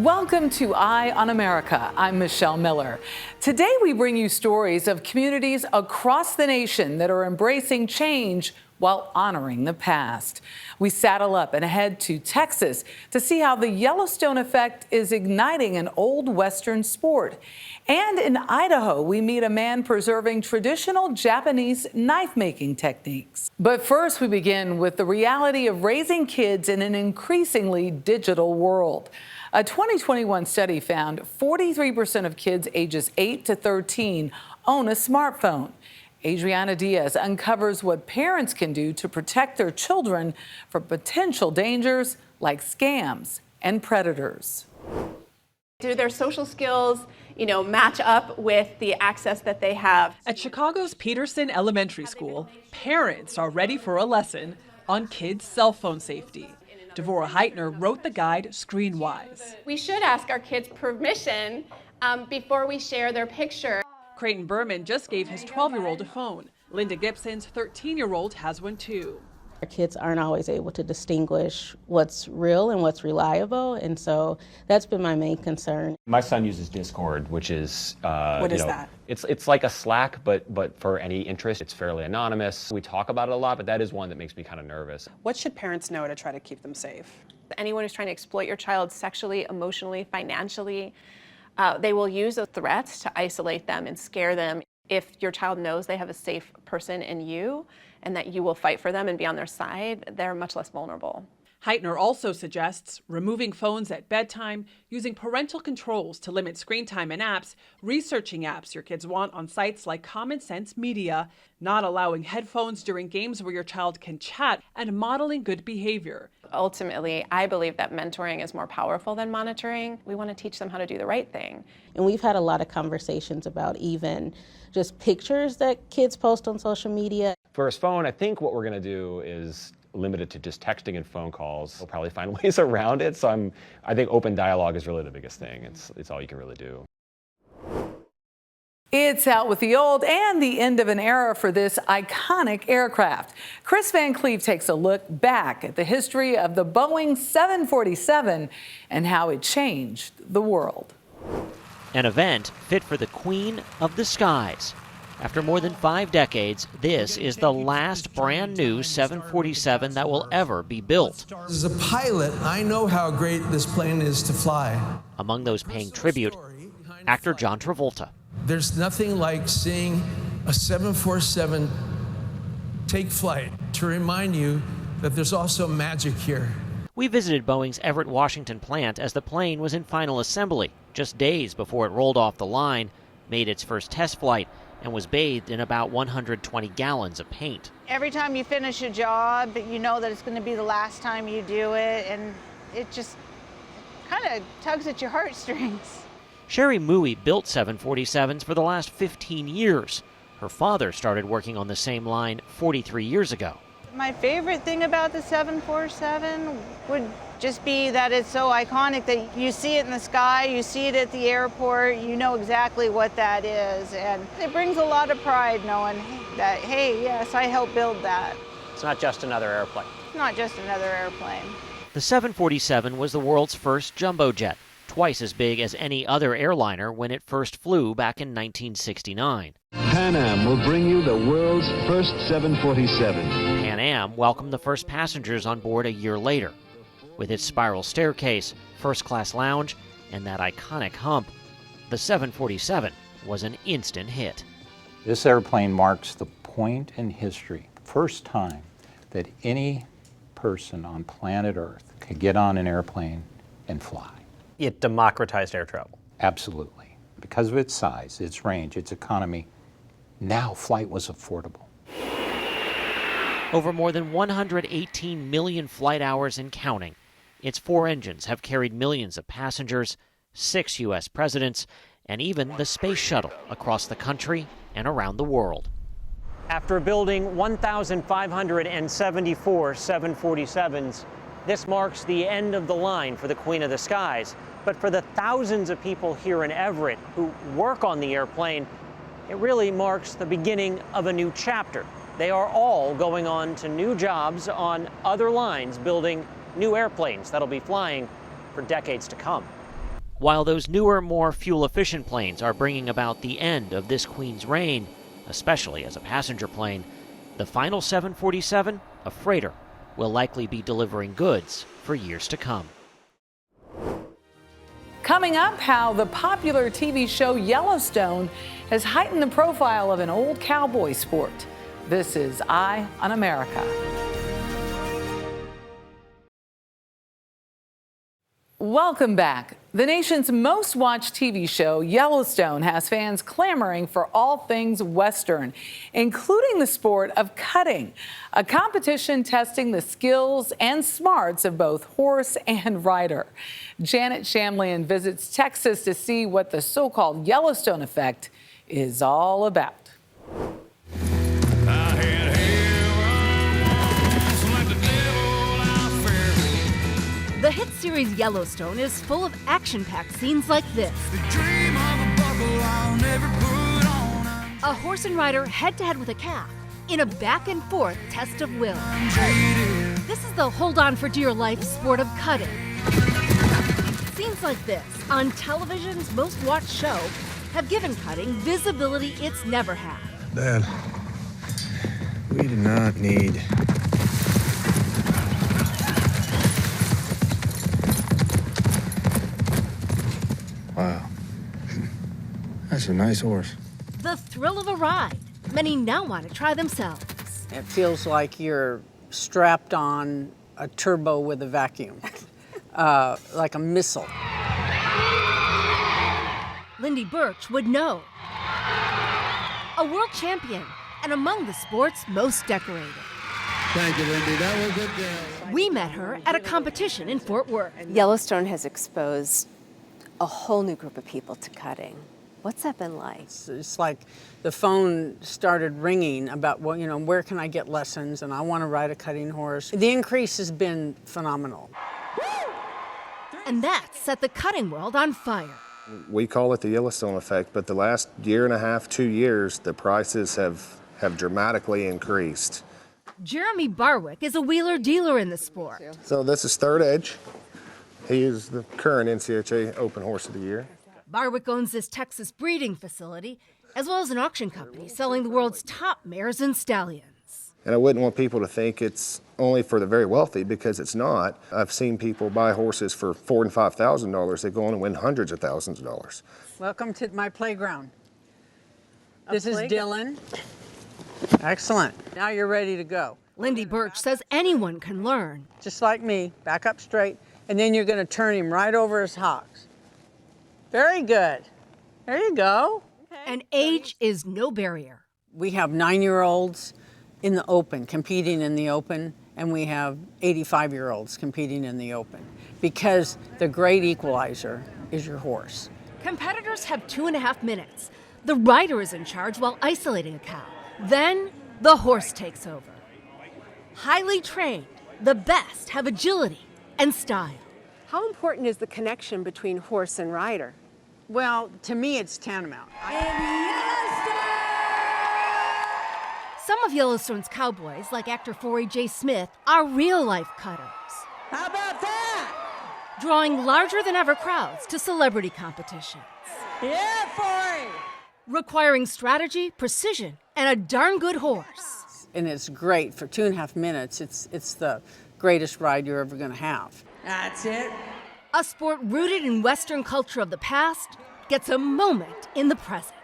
Welcome to Eye on America. I'm Michelle Miller. Today we bring you stories of communities across the nation that are embracing change while honoring the past. We saddle up and head to Texas to see how the Yellowstone effect is igniting an old Western sport. And in Idaho, we meet a man preserving traditional Japanese knife-making techniques. But first, we begin with the reality of raising kids in an increasingly digital world. A 2021 study found 43% of kids ages 8 to 13 own a smartphone. Adriana Diaz uncovers what parents can do to protect their children from potential dangers like scams and predators. Do their social skills, match up with the access that they have? At Chicago's Peterson Elementary School, parents are ready for a lesson on kids' cell phone safety. Devorah Heitner wrote the guide Screenwise. We should ask our kids permission before we share their picture. Creighton Berman just gave his 12-year-old a phone. Linda Gibson's 13-year-old has one too. Our kids aren't always able to distinguish what's real and what's reliable, and so that's been my main concern. My son uses Discord, which is what is that? It's like a Slack, but for any interest. It's fairly anonymous. We talk about it a lot, but that is one that makes me kind of nervous. What should parents know to try to keep them safe? Anyone who's trying to exploit your child sexually, emotionally, financially, they will use those threats to isolate them and scare them. If your child knows they have a safe person in you and that you will fight for them and be on their side, they're much less vulnerable. Heitner also suggests removing phones at bedtime, using parental controls to limit screen time and apps, researching apps your kids want on sites like Common Sense Media, not allowing headphones during games where your child can chat, and modeling good behavior. Ultimately, I believe that mentoring is more powerful than monitoring. We want to teach them how to do the right thing. And we've had a lot of conversations about even just pictures that kids post on social media. For his phone, I think what we're going to do is limit it to just texting and phone calls. We'll probably find ways around it. So I think open dialogue is really the biggest thing. It's all you can really do. It's out with the old and the end of an era for this iconic aircraft. Chris Van Cleave takes a look back at the history of the Boeing 747 and how it changed the world. An event fit for the Queen of the Skies. After more than 5 decades, this is the last brand new 747 that will ever be built. As a pilot, I know how great this plane is to fly. Among those paying tribute, actor John Travolta. There's nothing like seeing a 747 take flight to remind you that there's also magic here. We visited Boeing's Everett, Washington plant as the plane was in final assembly, just days before it rolled off the line, made its first test flight, and was bathed in about 120 gallons of paint. Every time you finish a job, you know that it's going to be the last time you do it, and it just kind of tugs at your heartstrings. Sherry Mui built 747s for the last 15 years. Her father started working on the same line 43 years ago. My favorite thing about the 747 would just be that it's so iconic that you see it in the sky, you see it at the airport, you know exactly what that is. And it brings a lot of pride knowing that, hey, yes, I helped build that. It's not just another airplane. It's not just another airplane. The 747 was the world's first jumbo jet, twice as big as any other airliner when it first flew back in 1969. Pan Am will bring you the world's first 747. Pan Am welcomed the first passengers on board a year later. With its spiral staircase, first-class lounge, and that iconic hump, the 747 was an instant hit. This airplane marks the point in history, first time that any person on planet Earth could get on an airplane and fly. It democratized air travel. Absolutely. Because of its size, its range, its economy, now flight was affordable. Over more than 118 million flight hours and counting, its 4 engines have carried millions of passengers, 6 U.S. presidents, and even the space shuttle across the country and around the world. After building 1,574 747s, this marks the end of the line for the Queen of the Skies. But for the thousands of people here in Everett who work on the airplane, it really marks the beginning of a new chapter. They are all going on to new jobs on other lines, building new airplanes that'll be flying for decades to come. While those newer, more fuel-efficient planes are bringing about the end of this Queen's reign, especially as a passenger plane, the final 747, a freighter, will likely be delivering goods for years to come. Coming up, how the popular TV show Yellowstone has heightened the profile of an old cowboy sport. This is Eye on America. Welcome back. The nation's most watched TV show, Yellowstone, has fans clamoring for all things Western, including the sport of cutting, a competition testing the skills and smarts of both horse and rider. Janet Shamlian visits Texas to see what the so-called Yellowstone effect is all about. The hit series Yellowstone is full of action-packed scenes like this. A horse and rider head-to-head with a calf in a back-and-forth test of will. This is the hold-on-for-dear-life sport of cutting. Scenes like this on television's most-watched show have given cutting visibility it's never had. Dad, we do not need... Wow. That's a nice horse. The thrill of a ride. Many now want to try themselves. It feels like you're strapped on a turbo with a vacuum, like a missile. Lindy Birch would know. A world champion and among the sport's most decorated. Thank you, Lindy. That was a good deal. We met her at a competition in Fort Worth. Yellowstone has exposed a whole new group of people to cutting. What's that been like? It's like the phone started ringing about, well, you know, where can I get lessons, and I want to ride a cutting horse. The increase has been phenomenal. And that set the cutting world on fire. We call it the Yellowstone effect, but the last year and a half, 2 years, the prices have dramatically increased. Jeremy Barwick is a wheeler dealer in the sport. So this is Third Edge. He is the current NCHA Open Horse of the Year. Barwick owns this Texas breeding facility, as well as an auction company selling the world's top mares and stallions. And I wouldn't want people to think it's only for the very wealthy, because it's not. I've seen people buy horses for $4,000 and $5,000. They go on and win hundreds of thousands of dollars. Welcome to my playground. This is Dylan. Excellent. Now you're ready to go. Lindy Birch says anyone can learn. Just like me, back up straight, and then you're going to turn him right over his hocks. Very good. There you go. And age is no barrier. We have 9-year-olds in the open, competing in the open, and we have 85-year-olds competing in the open, because the great equalizer is your horse. Competitors have 2.5 minutes. The rider is in charge while isolating a cow. Then the horse takes over. Highly trained, the best have agility and style. How important is the connection between horse and rider? Well, to me, it's tantamount. Some of Yellowstone's cowboys, like actor Forey J. Smith, are real-life cutters. How about that? Drawing larger-than-ever crowds to celebrity competitions. Yeah, Forey! Requiring strategy, precision, and a darn good horse. And it's great for 2.5 minutes. It's the greatest ride you're ever going to have. That's it. A sport rooted in Western culture of the past gets a moment in the present.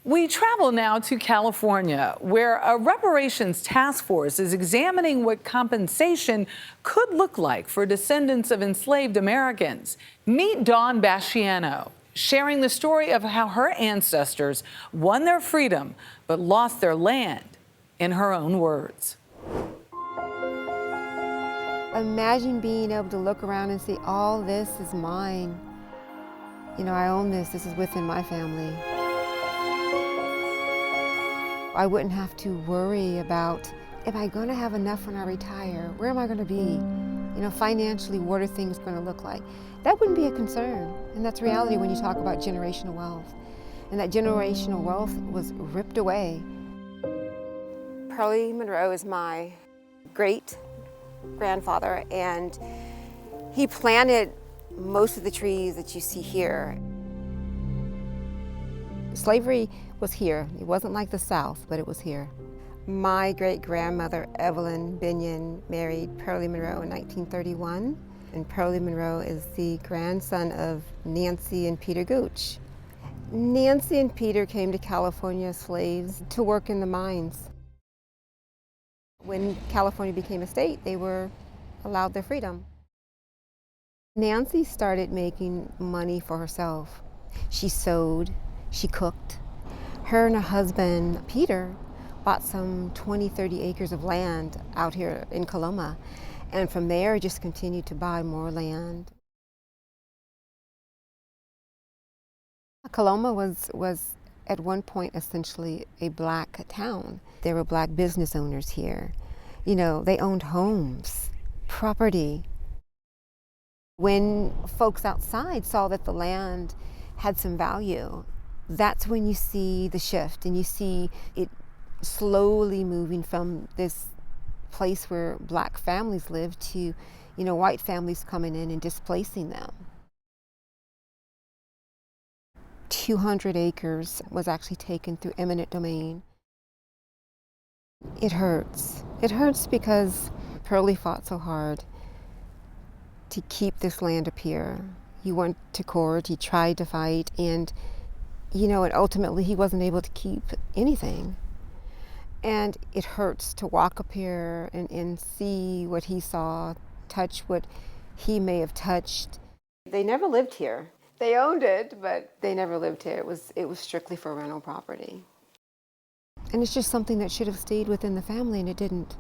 We travel now to California, where a reparations task force is examining what compensation could look like for descendants of enslaved Americans. Meet Dawn Basciano, sharing the story of how her ancestors won their freedom but lost their land, in her own words. Imagine being able to look around and see, all this is mine. You know, I own this. This is within my family. I wouldn't have to worry about, am I going to have enough when I retire? Where am I going to be? You know, financially, what are things going to look like? That wouldn't be a concern. And that's reality when you talk about generational wealth. And that generational wealth was ripped away. Pearlie Monroe is my great grandfather, and he planted most of the trees that you see here. Slavery was here. It wasn't like the South, but it was here. My great-grandmother, Evelyn Binion, married Pearlie Monroe in 1931. And Pearlie Monroe is the grandson of Nancy and Peter Gooch. Nancy and Peter came to California as slaves to work in the mines. When California became a state, they were allowed their freedom. Nancy started making money for herself. She sewed, she cooked. Her and her husband, Peter, bought some 20, 30 acres of land out here in Coloma, and from there just continued to buy more land. Coloma was at one point essentially a black town. There were black business owners here. You know, they owned homes, property. When folks outside saw that the land had some value, that's when you see the shift and you see it slowly moving from this place where black families lived to, you know, white families coming in and displacing them. 200 acres was actually taken through eminent domain. It hurts. It hurts because Pearlie fought so hard to keep this land up here. He went to court, he tried to fight, and, you know, and ultimately he wasn't able to keep anything. And it hurts to walk up here and see what he saw, touch what he may have touched. They never lived here. They owned it, but they never lived here. It was strictly for rental property. And it's just something that should have stayed within the family, and it didn't.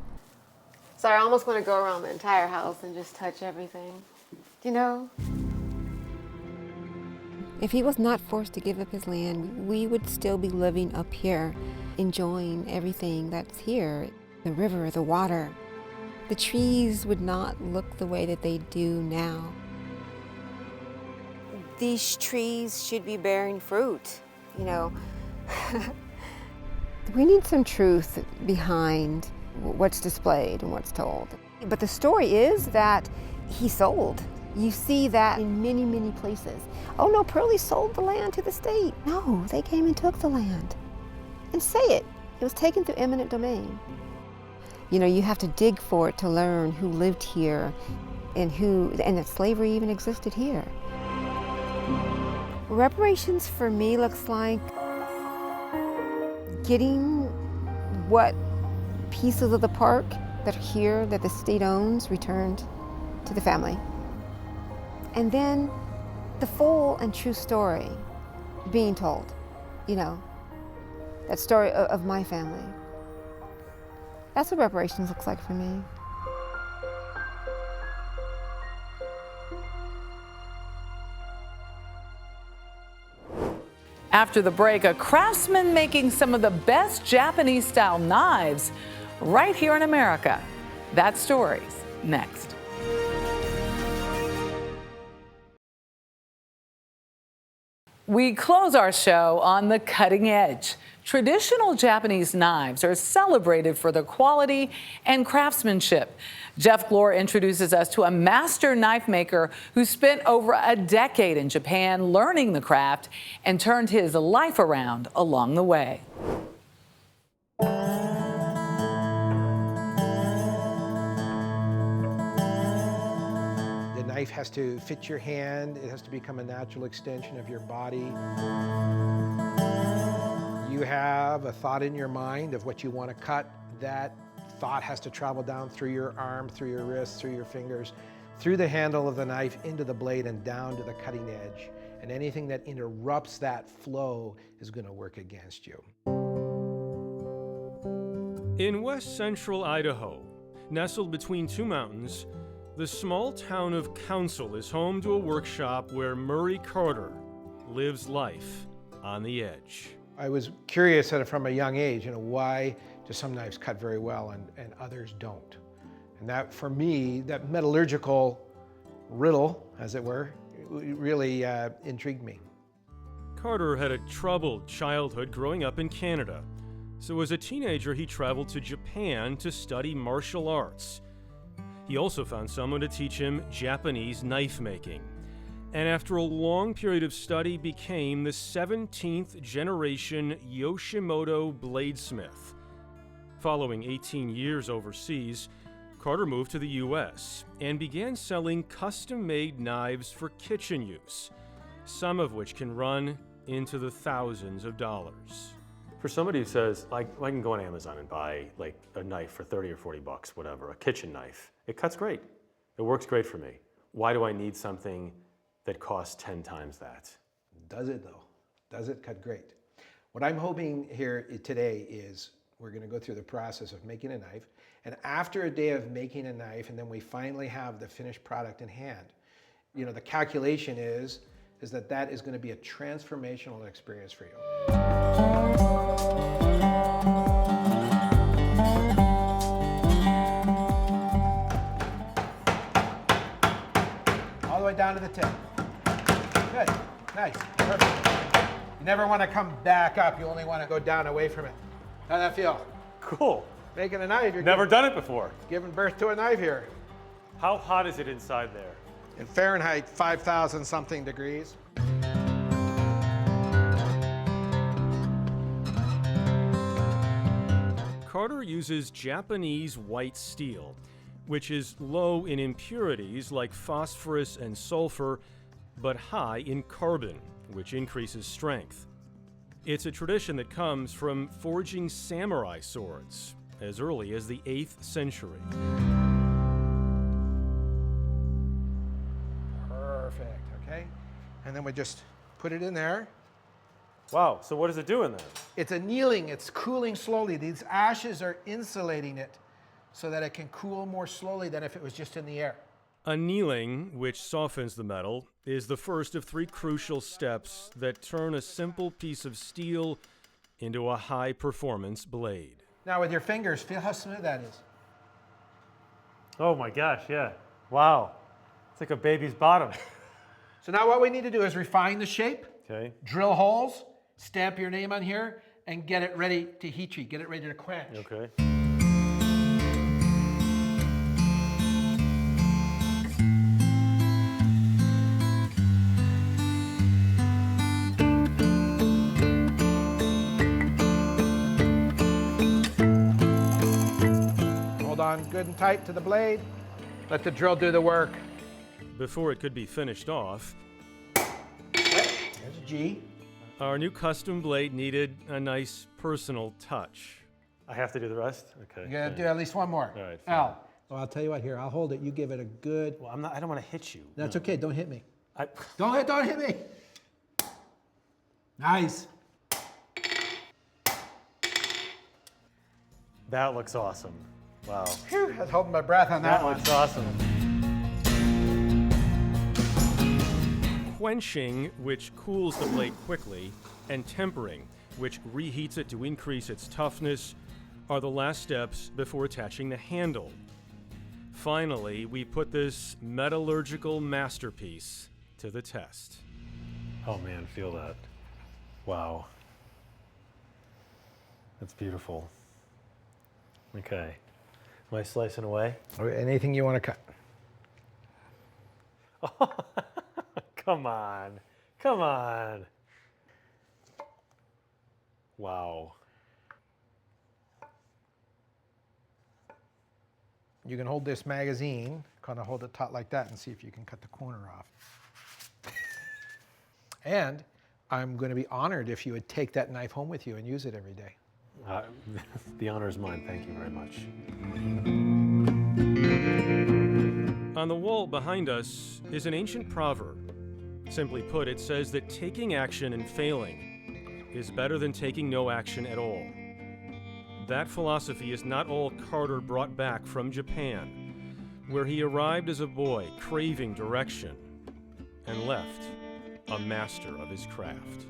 So I almost want to go around the entire house and just touch everything, you know? If he was not forced to give up his land, we would still be living up here, enjoying everything that's here. The river, the water. The trees would not look the way that they do now. These trees should be bearing fruit, you know. We need some truth behind what's displayed and what's told. But the story is that he sold. You see that in many, many places. Oh no, Pearlie sold the land to the state. No, they came and took the land. And say it, it was taken through eminent domain. You know, you have to dig for it to learn who lived here and that slavery even existed here. Reparations for me looks like getting what pieces of the park that are here that the state owns returned to the family. And then the full and true story being told, you know, that story of my family. That's what reparations looks like for me. After the break, a craftsman making some of the best Japanese-style knives right here in America. That story's next. We close our show on the cutting edge. Traditional Japanese knives are celebrated for their quality and craftsmanship. Jeff Glore introduces us to a master knife maker who spent over a decade in Japan learning the craft and turned his life around along the way. The knife has to fit your hand. It has to become a natural extension of your body. You have a thought in your mind of what you want to cut. That thought has to travel down through your arm, through your wrist, through your fingers, through the handle of the knife, into the blade, and down to the cutting edge. And anything that interrupts that flow is going to work against you. In west central Idaho, nestled between two mountains, the small town of Council is home to a workshop where Murray Carter lives life on the edge. I was curious from a young age, why do some knives cut very well and others don't? And that, for me, that metallurgical riddle, as it were, really intrigued me. Carter had a troubled childhood growing up in Canada. So as a teenager, he traveled to Japan to study martial arts. He also found someone to teach him Japanese knife making. and after a long period of study became the 17th generation Yoshimoto bladesmith. Following 18 years overseas, Carter moved to the U.S. and began selling custom-made knives for kitchen use, some of which can run into the thousands of dollars. For somebody who says, I can go on Amazon and buy like a knife for 30 or 40 bucks, whatever, a kitchen knife, it cuts great. It works great for me. Why do I need something that costs 10 times that? Does it though? Does it cut great? What I'm hoping here today is we're going to go through the process of making a knife, and after a day of making a knife, and then we finally have the finished product in hand, you know, the calculation is that is going to be a transformational experience for you. All the way down to the tip. Good, nice, perfect. You never want to come back up, you only want to go down away from it. How'd that feel? Cool. Making a knife. You're Never done it before. Giving birth to a knife here. How hot is it inside there? In Fahrenheit, 5,000 something degrees. Carter uses Japanese white steel, which is low in impurities like phosphorus and sulfur, but high in carbon, which increases strength. It's a tradition that comes from forging samurai swords as early as the 8th century. Perfect, okay? And then we just put it in there. Wow, so what does it do in there? It's annealing, it's cooling slowly. These ashes are insulating it so that it can cool more slowly than if it was just in the air. Annealing, which softens the metal, is the first of 3 crucial steps that turn a simple piece of steel into a high-performance blade. Now with your fingers, feel how smooth that is. Oh my gosh, yeah. Wow. It's like a baby's bottom. So now what we need to do is refine the shape, Okay. drill holes, stamp your name on here, and get it ready to heat treat, get it ready to quench. Okay. Hold on good and tight to the blade. Let the drill do the work. Before it could be finished off, There's a G. our new custom blade needed a nice personal touch. I have to do the rest? Okay. You gotta do at least one more. All right, fine. Al. Well, I'll tell you what, here, I'll hold it. You give it a good... Well, I don't want to hit you. That's okay, don't hit me. I... Don't hit me. Nice. That looks awesome. Wow. Phew, I was holding my breath on that one. Looks awesome. Quenching, which cools the blade quickly, and tempering, which reheats it to increase its toughness, are the last steps before attaching the handle. Finally, we put this metallurgical masterpiece to the test. Oh man, feel that. Wow. That's beautiful. Okay. Am I slicing away? Anything you want to cut. Come on. Come on. Wow. You can hold this magazine, kind of hold it taut like that and see if you can cut the corner off. And I'm going to be honored if you would take that knife home with you and use it every day. The honor is mine. Thank you very much. On the wall behind us is an ancient proverb. Simply put, it says that taking action and failing is better than taking no action at all. That philosophy is not all Carter brought back from Japan, where he arrived as a boy craving direction and left a master of his craft.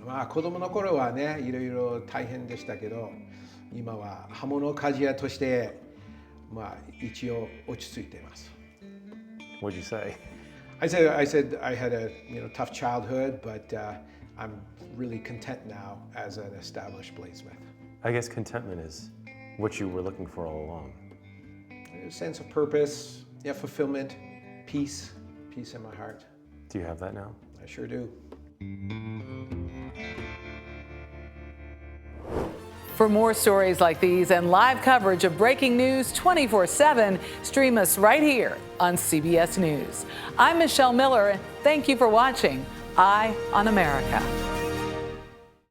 まあ子供の頃はね、いろいろ大変でしたけど、今は刃物鍛冶屋としてまあ一応落ち着いています。What'd you say? I said I had a tough childhood, but I'm really content now as an established bladesmith. I guess contentment is what you were looking for all along. A sense of purpose, yeah, fulfillment, peace in my heart. Do you have that now? I sure do. For more stories like these and live coverage of breaking news 24/7, stream us right here on CBS News. I'm Michelle Miller. Thank you for watching Eye on America.